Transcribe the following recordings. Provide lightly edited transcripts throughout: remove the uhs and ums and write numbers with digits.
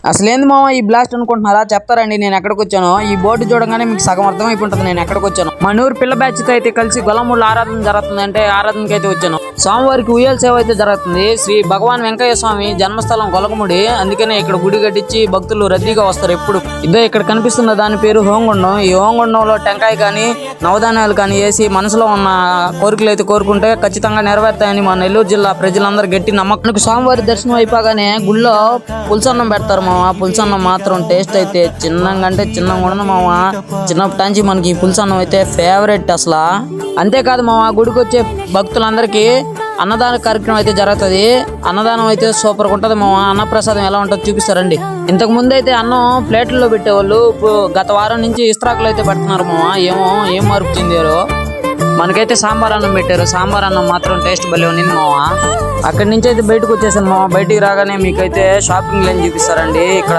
అసలు ఏంది మామ ఈ బ్లాస్ట్ అనుకుంటున్నారా? చెప్తారండి నేను ఎక్కడికి వచ్చాను. ఈ బోర్డు చూడగానే మీకు సగం అర్థమైపోతుంది నేను ఎక్కడికి వచ్చాను. మా నూరు పిల్ల బ్యాచ్ తో అయితే కలిసి గొల్లమూళ్ళ ఆరాధన జరుగుతుంది. అంటే ఆరాధనకి అయితే వచ్చాను. స్వామివారికి ఉయ్యాల సేవ అయితే జరుగుతుంది. శ్రీ భగవాన్ వెంకయ్య స్వామి జన్మస్థలం గొలకముడి. అందుకనే ఇక్కడ గుడి కట్టించి భక్తులు రద్దీగా వస్తారు ఎప్పుడు. ఇదే ఇక్కడ కనిపిస్తున్న దాని పేరు హోంగుండం. ఈ హోంగుండంలో టెంకాయ కానీ నవధాన్యాలు కానీ వేసి మనసులో ఉన్న కోరికలు అయితే కోరుకుంటే ఖచ్చితంగా నెరవేరుతాయని మా నెల్లూరు జిల్లా ప్రజలందరూ గట్టి నమ్మకం. స్వామివారి దర్శనం అయిపోగానే గుళ్ళో పులుసన్నం పెడతారు మామ. పులుసన్నం మాత్రం టేస్ట్ అయితే చిన్నంగా అంటే చిన్నంగా ఉండదు మామ. చిన్నప్పటి నుంచి మనకి పులుసన్నం అయితే ఫేవరెట్ అసలు. అంతేకాదు మామ, గుడికి వచ్చే భక్తులందరికీ అన్నదాన కార్యక్రమం అయితే జరుగుతుంది. అన్నదానం అయితే సూపర్గా ఉంటుంది మామ. అన్నప్రసాదం ఎలా ఉంటుందో చూపిస్తారండి. ఇంతకు ముందు అయితే అన్నం ప్లేట్లలో పెట్టేవాళ్ళు. ఇప్పుడు గత వారం నుంచి ఇస్త్రాకులు అయితే పెడుతున్నారు మామ. ఏం మార్పు చెందారో. మనకైతే సాంబార్ అన్నం పెట్టారు. సాంబార్ అన్నం మాత్రం టేస్ట్ భలే ఉన్నింది మామ. అక్కడి నుంచి అయితే బయటకు వచ్చేసాను మామ. బయటికి రాగానే మీకైతే షాపింగ్ లైన్ చూపిస్తారండి. ఇక్కడ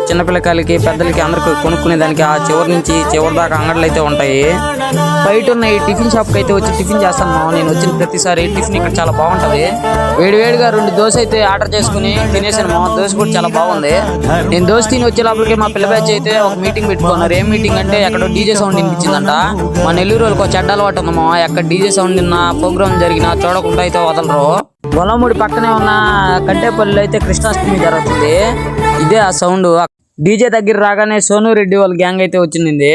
చిన్నపిల్లకాయలకి పెద్దలకి అందరికి కొనుక్కునే దానికి ఆ చివరి నుంచి చివరి దాకా అంగళ్ళు అయితే ఉంటాయి. బయట ఉన్న ఈ టిఫిన్ షాప్కి అయితే వచ్చి టిఫిన్ చేస్తాను మామ. నేను వచ్చిన ప్రతిసారి టిఫిన్ ఇక్కడ చాలా బాగుంటది. వేడివేడిగా 2 దోశ అయితే ఆర్డర్ చేసుకుని తినేసాను మామ. దోశ కూడా చాలా బాగుంది. నేను దోశ తిని వచ్చే లోపలికి మా పిల్ల బ్యాచ్ అయితే ఒక మీటింగ్ పెట్టుకున్నారు. ఏం మీటింగ్ అంటే ఎక్కడో డీజే సౌండ్ వినిపించిందంట. మా నెల్లూరు వాళ్ళకి ఒక చెడ్డ అలవాటు ఉంది మామ. ఎక్కడ డీజే సౌండ్ నిన్న ప్రోగ్రామ్ జరిగినా చూడకుండా అయితే వదలరు. గొల్లమూడి పక్కనే ఉన్న కట్టేపల్లిలో అయితే కృష్ణాష్టమి జరుగుతుంది. ఇదే ఆ సౌండ్. డీజే దగ్గర రాగానే సోను రెడ్డి వాళ్ళ గ్యాంగ్ అయితే వచ్చింది.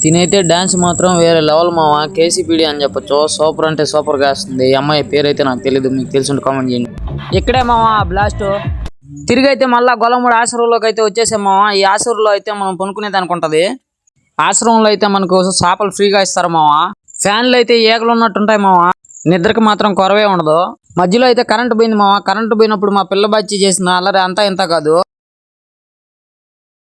తినైతే డాన్స్ మాత్రం వేరే లెవెల్ మామ. కేసీపీడి అని చెప్పొచ్చు. సూపర్ అంటే సూపర్ గా వస్తుంది. ఈ అమ్మాయి పేరైతే నాకు తెలియదు, మీకు తెలిసి కామెంట్ చేయండి. ఇక్కడే మామ బ్లాస్ట్. తిరిగి అయితే మళ్ళా గొల్లమూడి ఆశ్రమంలోకి అయితే వచ్చేసాం మామ. ఈ ఆశ్రమంలో అయితే మనం కొనుక్కునేది అనుకుంటది. ఆశ్రమంలో అయితే మనకు చేపలు ఫ్రీగా ఇస్తారు మామ. ఫ్యాన్లు అయితే ఏకలు ఉన్నట్టుంటాయి మామ. నిద్రకి మాత్రం కొరవే ఉండదు. మధ్యలో అయితే కరెంట్ పోయింది మామ. కరెంట్ పోయినప్పుడు మా పిల్ల బచ్చి చేసిన అల్లరి అంతా ఇంత కాదు.